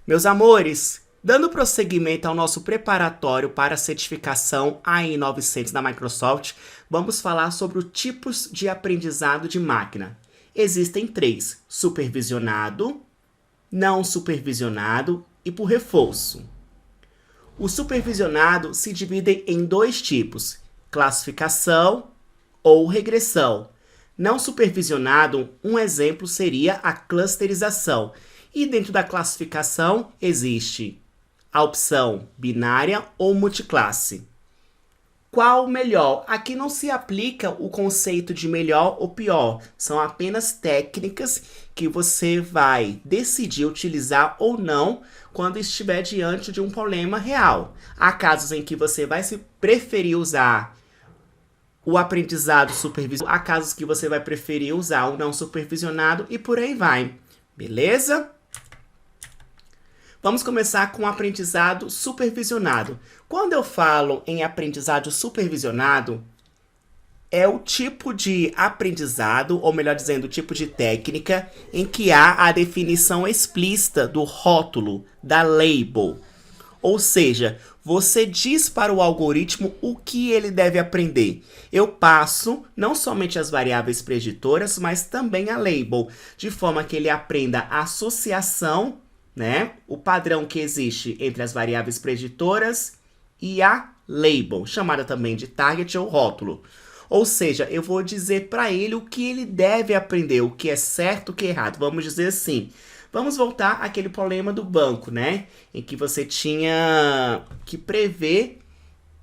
Meus amores, dando prosseguimento ao nosso preparatório para a certificação AI 900 da Microsoft, vamos falar sobre os tipos de aprendizado de máquina. Existem três: supervisionado, não supervisionado e por reforço. O supervisionado se divide em dois tipos: classificação ou regressão. Não supervisionado, um exemplo seria a clusterização. E dentro da classificação existe a opção binária ou multiclasse. Qual melhor? Aqui não se aplica o conceito de melhor ou pior. São apenas técnicas que você vai decidir utilizar ou não quando estiver diante de um problema real. Há casos em que você vai se preferir usar o aprendizado supervisionado, há casos que você vai preferir usar o não supervisionado e por aí vai. Beleza? Vamos começar com o aprendizado supervisionado. Quando eu falo em aprendizado supervisionado, é o tipo de aprendizado, ou melhor dizendo, o tipo de técnica em que há a definição explícita do rótulo, da label. Ou seja, você diz para o algoritmo o que ele deve aprender. Eu passo não somente as variáveis preditoras, mas também a label, de forma que ele aprenda a associação, né? O padrão que existe entre as variáveis preditoras e a label, chamada também de target ou rótulo. Ou seja, eu vou dizer para ele o que ele deve aprender, o que é certo, o que é errado. Vamos dizer assim. Vamos voltar àquele problema do banco, né? Em que você tinha que prever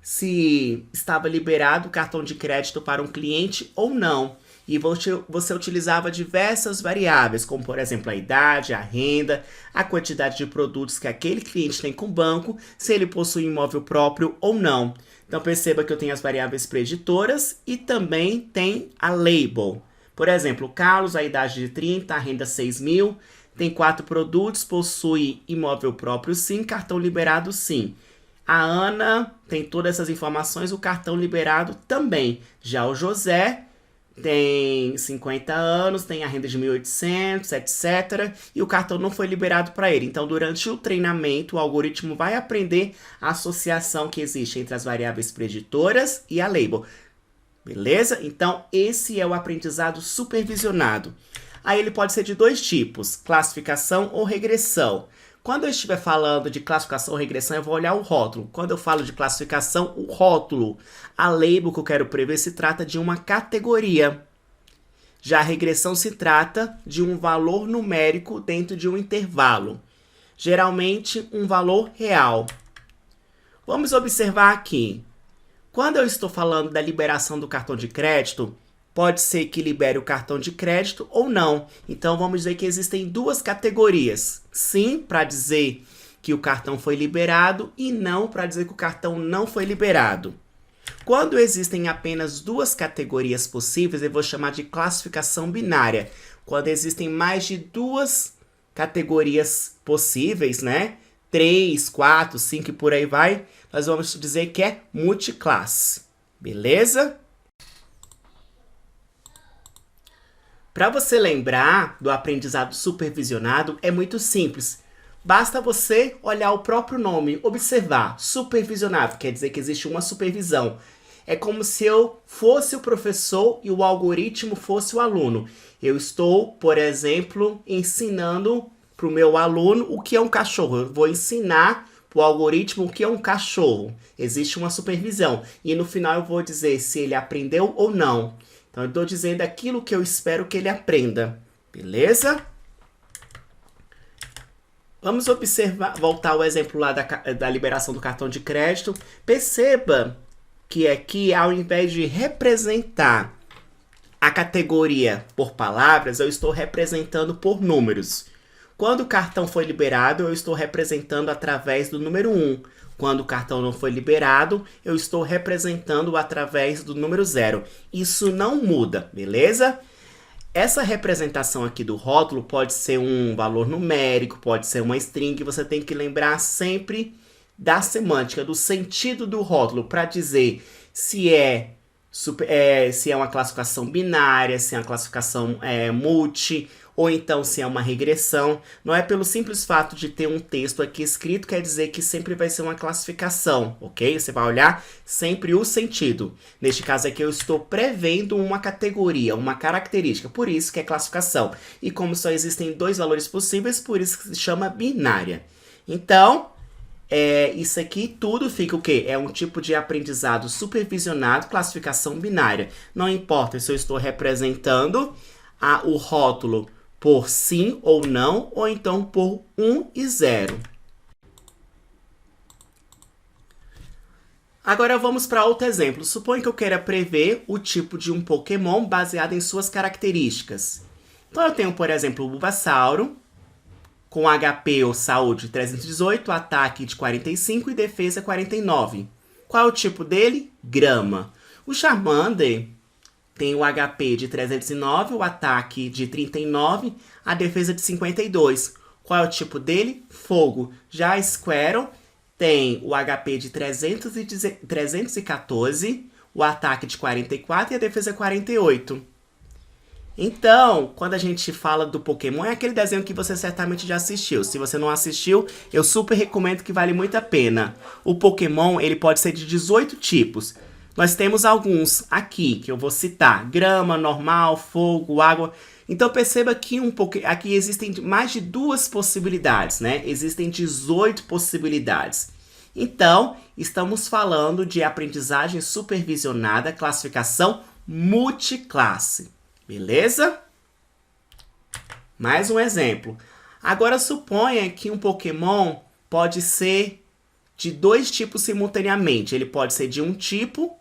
se estava liberado o cartão de crédito para um cliente ou não. E você utilizava diversas variáveis, como por exemplo a idade, a renda, a quantidade de produtos que aquele cliente tem com o banco, se ele possui imóvel próprio ou não. Então perceba que eu tenho as variáveis preditoras e também tem a label. Por exemplo, Carlos, a idade de 30, a renda 6 mil, tem 4 produtos, possui imóvel próprio sim, cartão liberado sim. A Ana tem todas essas informações, o cartão liberado também. Já o José tem 50 anos, tem a renda de 1.800, etc. E o cartão não foi liberado para ele. Então, durante o treinamento, o algoritmo vai aprender a associação que existe entre as variáveis preditoras e a label. Beleza? Então, esse é o aprendizado supervisionado. Aí ele pode ser de dois tipos: classificação ou regressão. Quando eu estiver falando de classificação ou regressão, eu vou olhar o rótulo. Quando eu falo de classificação, o rótulo, a label que eu quero prever, se trata de uma categoria. Já a regressão se trata de um valor numérico dentro de um intervalo. Geralmente, um valor real. Vamos observar aqui. Quando eu estou falando da liberação do cartão de crédito, pode ser que libere o cartão de crédito ou não. Então, vamos dizer que existem duas categorias. Sim, para dizer que o cartão foi liberado e não para dizer que o cartão não foi liberado. Quando existem apenas duas categorias possíveis, eu vou chamar de classificação binária. Quando existem mais de duas categorias possíveis, né? 3, 4, 5 e por aí vai, nós vamos dizer que é multiclasse. Beleza? Para você lembrar do aprendizado supervisionado, é muito simples. Basta você olhar o próprio nome, observar. Supervisionado quer dizer que existe uma supervisão. É como se eu fosse o professor e o algoritmo fosse o aluno. Eu estou, por exemplo, ensinando para o meu aluno o que é um cachorro. Eu vou ensinar para o algoritmo o que é um cachorro. Existe uma supervisão. E no final eu vou dizer se ele aprendeu ou não. Então, eu estou dizendo aquilo que eu espero que ele aprenda. Beleza? Vamos observar, voltar ao exemplo lá da liberação do cartão de crédito. Perceba que aqui, ao invés de representar a categoria por palavras, eu estou representando por números. Quando o cartão foi liberado, eu estou representando através do número 1. Quando o cartão não foi liberado, eu estou representando através do número 0. Isso não muda, beleza? Essa representação aqui do rótulo pode ser um valor numérico, pode ser uma string. Você tem que lembrar sempre da semântica, do sentido do rótulo, para dizer se é uma classificação binária, se é uma classificação multi, ou então se é uma regressão. Não é pelo simples fato de ter um texto aqui escrito, quer dizer que sempre vai ser uma classificação, ok? Você vai olhar sempre o sentido. Neste caso aqui eu estou prevendo uma categoria, uma característica, por isso que é classificação. E como só existem dois valores possíveis, por isso que se chama binária. Então, isso aqui tudo fica o quê? É um tipo de aprendizado supervisionado, classificação binária. Não importa se eu estou representando o rótulo por sim ou não, ou então por 1 e 0. Agora vamos para outro exemplo. Suponha que eu queira prever o tipo de um Pokémon baseado em suas características. Então eu tenho, por exemplo, o Bulbasauro, com HP ou saúde 318, ataque de 45 e defesa 49. Qual é o tipo dele? Grama. O Charmander tem o HP de 309, o ataque de 39, a defesa de 52. Qual é o tipo dele? Fogo. Já a Squirtle tem o HP de 314, o ataque de 44 e a defesa 48. Então, quando a gente fala do Pokémon, é aquele desenho que você certamente já assistiu. Se você não assistiu, eu super recomendo, que vale muito a pena. O Pokémon, ele pode ser de 18 tipos. Nós temos alguns aqui, que eu vou citar. Grama, normal, fogo, água. Então perceba que aqui existem mais de 2 possibilidades, né? Existem 18 possibilidades. Então, estamos falando de aprendizagem supervisionada, classificação multiclasse. Beleza? Mais um exemplo. Agora suponha que um Pokémon pode ser de 2 tipos simultaneamente. Ele pode ser de um tipo,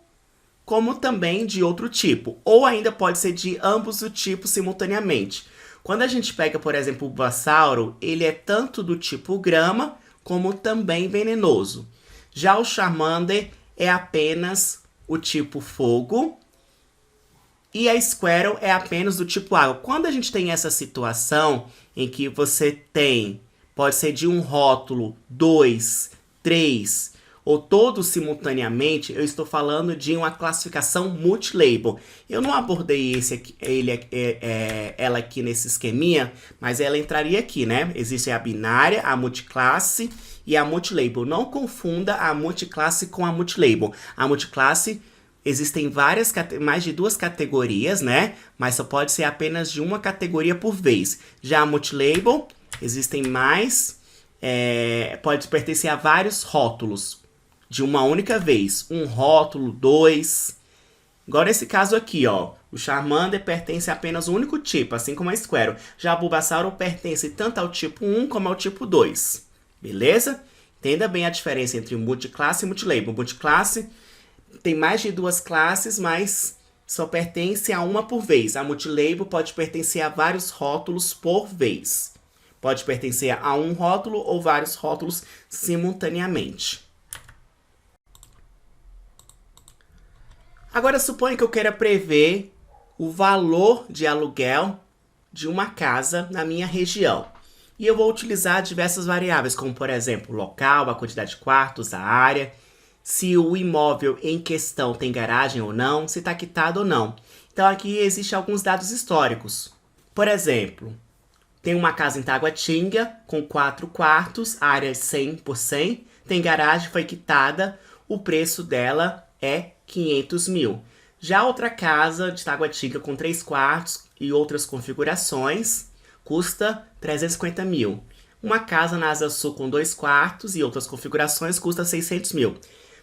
como também de outro tipo. Ou ainda pode ser de ambos os tipos simultaneamente. Quando a gente pega, por exemplo, o Bulbasauro, ele é tanto do tipo grama, como também venenoso. Já o Charmander é apenas o tipo fogo, e a Squirtle é apenas do tipo água. Quando a gente tem essa situação em que você tem, pode ser de um rótulo, 2, 3, ou todos simultaneamente, eu estou falando de uma classificação multilabel. Eu não abordei ela aqui nesse esqueminha, mas ela entraria aqui, né? Existe a binária, a multiclasse e a multilabel. Não confunda a multiclasse com a multilabel. A multiclasse existem mais de 2 categorias, né? Mas só pode ser apenas de uma categoria por vez. Já a multilabel, existem mais, pode pertencer a vários rótulos de uma única vez. Um rótulo, 2. Agora nesse caso aqui, ó, o Charmander pertence a apenas um único tipo, assim como a Squirtle. Já o Bulbasauro pertence tanto ao tipo 1 como ao tipo 2. Beleza? Entenda bem a diferença entre multiclasse e multilabel. Multiclasse tem mais de 2 classes, mas só pertence a uma por vez. A multilabel pode pertencer a vários rótulos por vez. Pode pertencer a um rótulo ou vários rótulos simultaneamente. Agora suponha que eu queira prever o valor de aluguel de uma casa na minha região. E eu vou utilizar diversas variáveis, como por exemplo, o local, a quantidade de quartos, a área, se o imóvel em questão tem garagem ou não, se está quitado ou não. Então aqui existem alguns dados históricos. Por exemplo, tem uma casa em Taguatinga com 4 quartos, área 100 por 100, tem garagem, foi quitada, o preço dela é 500 mil. Já outra casa de Taguatinga com 3 quartos e outras configurações custa 350 mil. Uma casa na Asa Sul com 2 quartos e outras configurações custa 600 mil.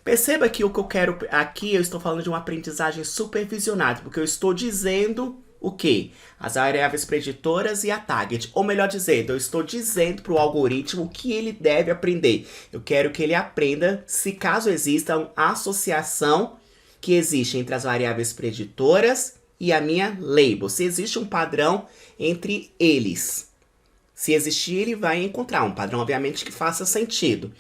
Perceba que o que eu quero aqui, eu estou falando de uma aprendizagem supervisionada, porque eu estou dizendo o quê? As variáveis preditoras e a target. Ou melhor dizendo, eu estou dizendo para o algoritmo o que ele deve aprender. Eu quero que ele aprenda se caso exista uma associação que existe entre as variáveis preditoras e a minha label. Se existe um padrão entre eles. Se existir, ele vai encontrar um padrão, obviamente, que faça sentido.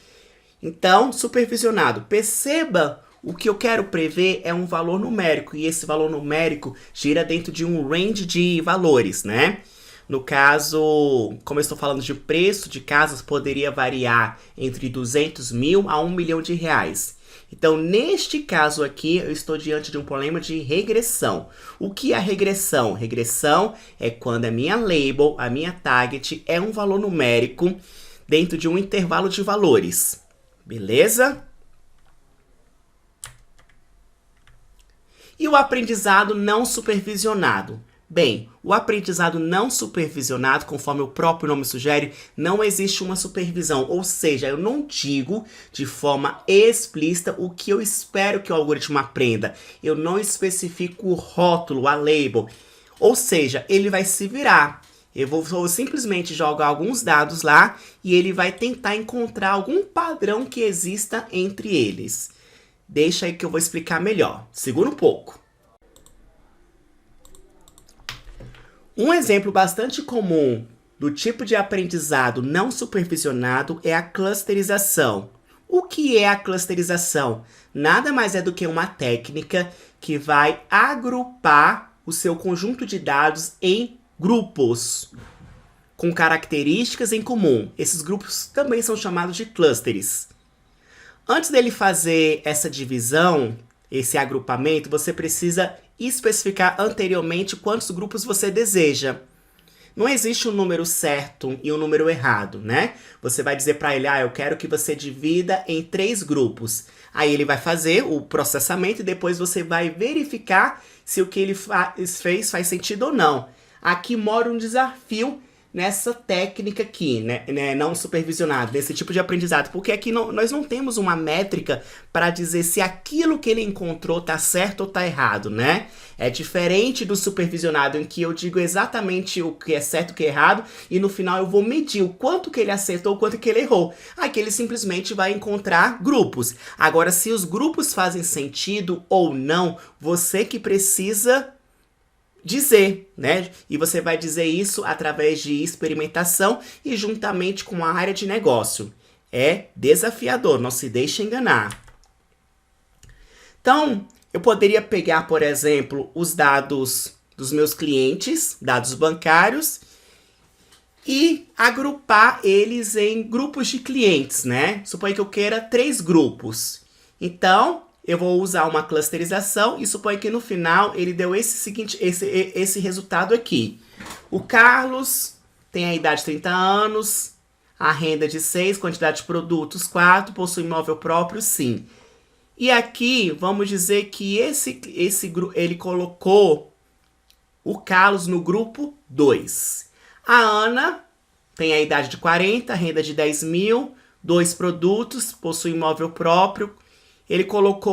Então, supervisionado. Perceba, o que eu quero prever é um valor numérico, e esse valor numérico gira dentro de um range de valores, né? No caso, como eu estou falando de preço de casas, poderia variar entre 200 mil a 1 milhão de reais. Então, neste caso aqui, eu estou diante de um problema de regressão. O que é regressão? Regressão é quando a minha label, a minha target, é um valor numérico dentro de um intervalo de valores. Beleza? E o aprendizado não supervisionado? Bem, o aprendizado não supervisionado, conforme o próprio nome sugere, não existe uma supervisão. Ou seja, eu não digo de forma explícita o que eu espero que o algoritmo aprenda. Eu não especifico o rótulo, a label. Ou seja, ele vai se virar. Eu vou simplesmente jogar alguns dados lá e ele vai tentar encontrar algum padrão que exista entre eles. Deixa aí que eu vou explicar melhor. Segura um pouco. Um exemplo bastante comum do tipo de aprendizado não supervisionado é a clusterização. O que é a clusterização? Nada mais é do que uma técnica que vai agrupar o seu conjunto de dados em grupos com características em comum. Esses grupos também são chamados de clusters. Antes dele fazer essa divisão, esse agrupamento, você precisa especificar anteriormente quantos grupos você deseja. Não existe um número certo e um número errado, né? Você vai dizer para ele, eu quero que você divida em 3 grupos. Aí ele vai fazer o processamento e depois você vai verificar se o que ele fez faz sentido ou não. Aqui mora um desafio nessa técnica aqui, né, não supervisionado, nesse tipo de aprendizado, porque aqui nós não temos uma métrica para dizer se aquilo que ele encontrou tá certo ou tá errado, né? É diferente do supervisionado, em que eu digo exatamente o que é certo e o que é errado, e no final eu vou medir o quanto que ele acertou, o quanto que ele errou. Aqui ele simplesmente vai encontrar grupos. Agora, se os grupos fazem sentido ou não, você que precisa dizer, né? E você vai dizer isso através de experimentação e juntamente com a área de negócio. É desafiador, não se deixe enganar. Então, eu poderia pegar, por exemplo, os dados dos meus clientes, dados bancários, e agrupar eles em grupos de clientes, né? Suponha que eu queira 3 grupos. Então, eu vou usar uma clusterização e suponho que no final ele deu esse resultado aqui. O Carlos tem a idade de 30 anos, a renda de 6, quantidade de produtos 4, possui imóvel próprio sim. E aqui vamos dizer que ele colocou o Carlos no grupo 2. A Ana tem a idade de 40, renda de 10 mil, 2 produtos, possui imóvel próprio.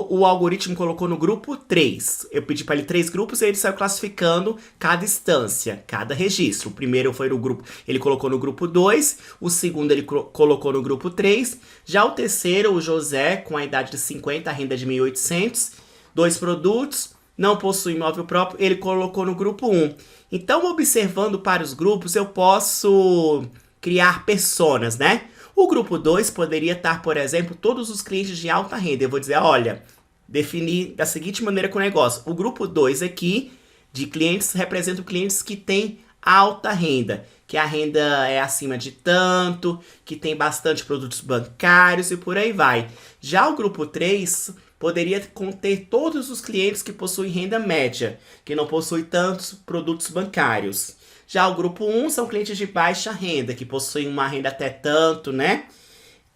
O algoritmo colocou no grupo 3. Eu pedi para ele 3 grupos e ele saiu classificando cada instância, cada registro. O primeiro foi no grupo, ele colocou no grupo 2, o segundo ele colocou no grupo 3, já o terceiro, o José, com a idade de 50, a renda de 1.800, 2 produtos, não possui imóvel próprio, ele colocou no grupo 1. Então, observando para os grupos, eu posso criar personas, né? O grupo 2 poderia estar, por exemplo, todos os clientes de alta renda. Eu vou dizer, olha, definir da seguinte maneira com o negócio. O grupo 2 aqui, de clientes, representa clientes que têm alta renda. Que a renda é acima de tanto, que tem bastante produtos bancários e por aí vai. Já o grupo 3 poderia conter todos os clientes que possuem renda média, que não possuem tantos produtos bancários. Já o grupo 1 são clientes de baixa renda, que possuem uma renda até tanto, né?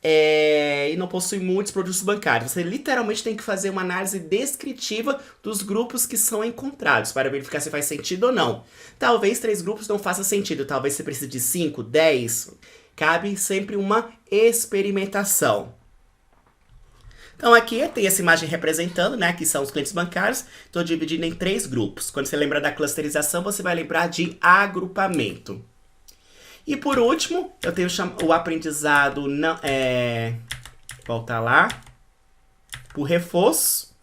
E não possuem muitos produtos bancários. Você literalmente tem que fazer uma análise descritiva dos grupos que são encontrados, para verificar se faz sentido ou não. Talvez 3 grupos não façam sentido, talvez você precise de 5, 10. Cabe sempre uma experimentação. Então aqui tem essa imagem representando, né, que são os clientes bancários. Estou dividindo em 3 grupos. Quando você lembra da clusterização, você vai lembrar de agrupamento. E por último, eu tenho o aprendizado, voltar lá, por reforço,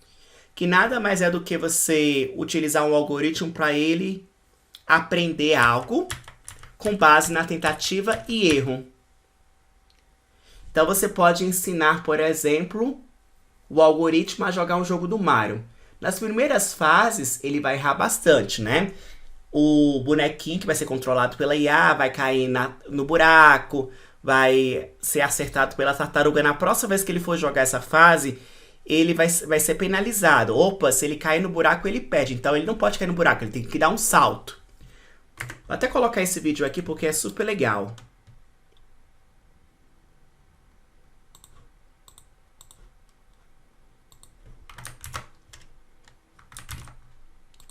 que nada mais é do que você utilizar um algoritmo para ele aprender algo com base na tentativa e erro. Então você pode ensinar, por exemplo, o algoritmo a jogar um jogo do Mario. Nas primeiras fases, ele vai errar bastante, né? O bonequinho que vai ser controlado pela IA vai cair no buraco, vai ser acertado pela tartaruga. Na próxima vez que ele for jogar essa fase, ele vai ser penalizado. Opa, se ele cair no buraco, ele perde. Então, ele não pode cair no buraco, ele tem que dar um salto. Vou até colocar esse vídeo aqui porque é super legal.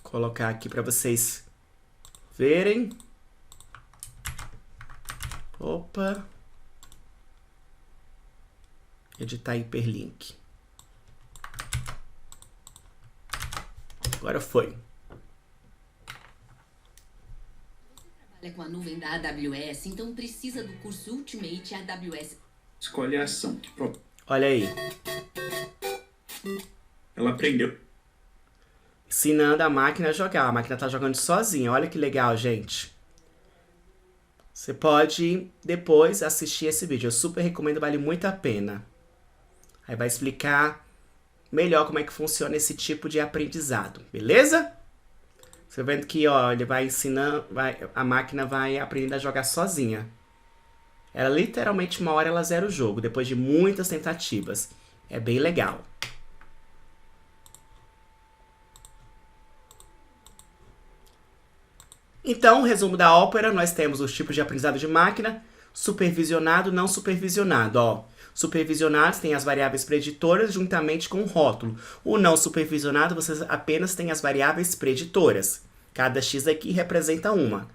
Vou colocar aqui para vocês verem. Opa. Editar hiperlink. Agora foi. Trabalha com a nuvem da AWS, então precisa do curso Ultimate AWS. Escolhe a ação. Pronto. Olha aí. Ela aprendeu. Ensinando a máquina a jogar. A máquina tá jogando sozinha. Olha que legal, gente. Você pode depois assistir esse vídeo. Eu super recomendo, vale muito a pena. Aí vai explicar melhor como é que funciona esse tipo de aprendizado. Beleza? Você vendo que, ó, ele vai ensinando, a máquina vai aprendendo a jogar sozinha. Ela literalmente uma hora ela zera o jogo, depois de muitas tentativas. É bem legal. Então, resumo da ópera, nós temos os tipos de aprendizado de máquina, supervisionado, não supervisionado, ó. Supervisionados tem as variáveis preditoras juntamente com o rótulo. O não supervisionado, você apenas tem as variáveis preditoras. Cada X aqui representa uma.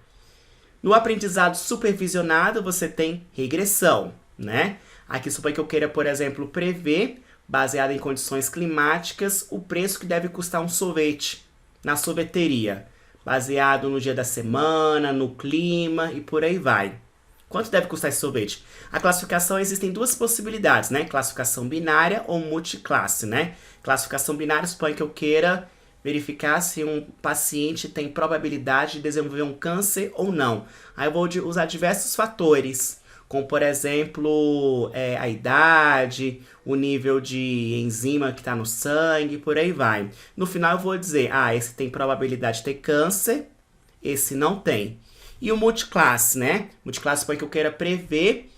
No aprendizado supervisionado, você tem regressão, né? Aqui supõe que eu queira, por exemplo, prever, baseado em condições climáticas, o preço que deve custar um sorvete na sorveteria, baseado no dia da semana, no clima e por aí vai. Quanto deve custar esse sorvete? A classificação, existem duas possibilidades, né? Classificação binária ou multiclasse, né? Classificação binária supõe que eu queira verificar se um paciente tem probabilidade de desenvolver um câncer ou não. Aí eu vou usar diversos fatores, como por exemplo, a idade, o nível de enzima que está no sangue, por aí vai. No final eu vou dizer, esse tem probabilidade de ter câncer, esse não tem. E o multiclasse, né? Multiclasse supõe que eu queira prever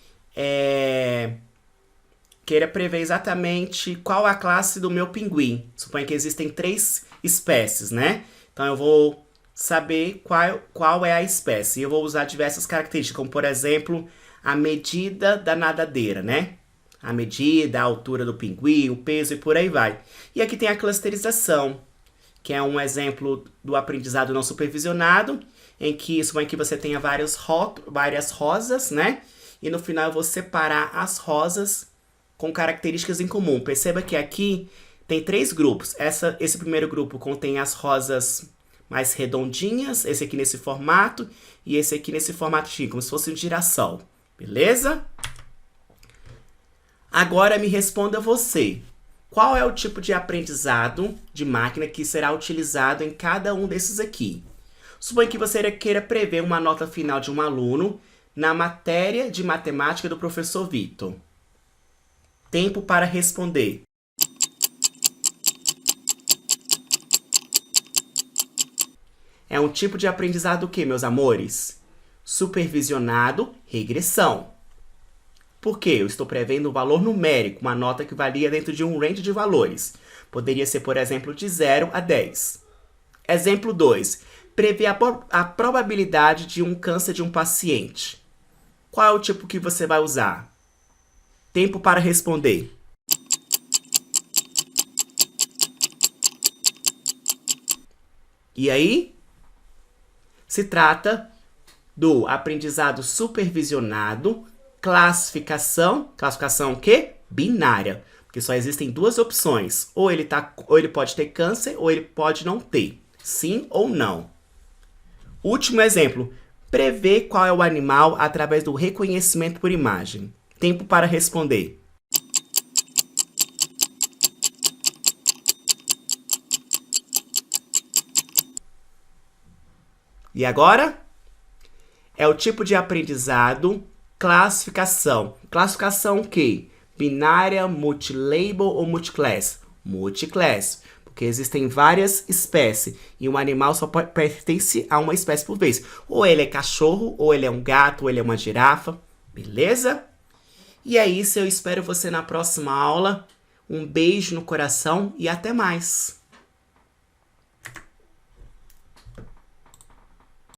exatamente qual a classe do meu pinguim. Suponha que existem 3 espécies, né? Então eu vou saber qual é a espécie. E eu vou usar diversas características, como por exemplo, a medida da nadadeira, né? A medida, a altura do pinguim, o peso e por aí vai. E aqui tem a clusterização, que é um exemplo do aprendizado não supervisionado, em que suponha que você tenha várias rosas, né? E no final eu vou separar as rosas com características em comum. Perceba que aqui tem 3 grupos. Esse primeiro grupo contém as rosas mais redondinhas, esse aqui nesse formato, e esse aqui nesse formatinho, como se fosse um girassol. Beleza? Agora me responda você. Qual é o tipo de aprendizado de máquina que será utilizado em cada um desses aqui? Suponha que você queira prever uma nota final de um aluno na matéria de matemática do professor Vitor. Tempo para responder. É um tipo de aprendizado o quê, meus amores? Supervisionado, regressão. Por quê? Eu estou prevendo um valor numérico, uma nota que varia dentro de um range de valores. Poderia ser, por exemplo, de 0 a 10. Exemplo 2. Prever a probabilidade de um câncer de um paciente. Qual é o tipo que você vai usar? Tempo para responder. E aí? Se trata do aprendizado supervisionado, classificação o quê? Binária. Porque só existem 2 opções. Ou ele pode ter câncer, ou ele pode não ter. Sim ou não. Último exemplo. Prever qual é o animal através do reconhecimento por imagem. Tempo para responder. E agora? É o tipo de aprendizado, classificação. Classificação o quê? Binária, multilabel ou multiclass? Multiclass. Porque existem várias espécies e um animal só pertence a uma espécie por vez. Ou ele é cachorro, ou ele é um gato, ou ele é uma girafa. Beleza? E é isso, eu espero você na próxima aula. Um beijo no coração e até mais!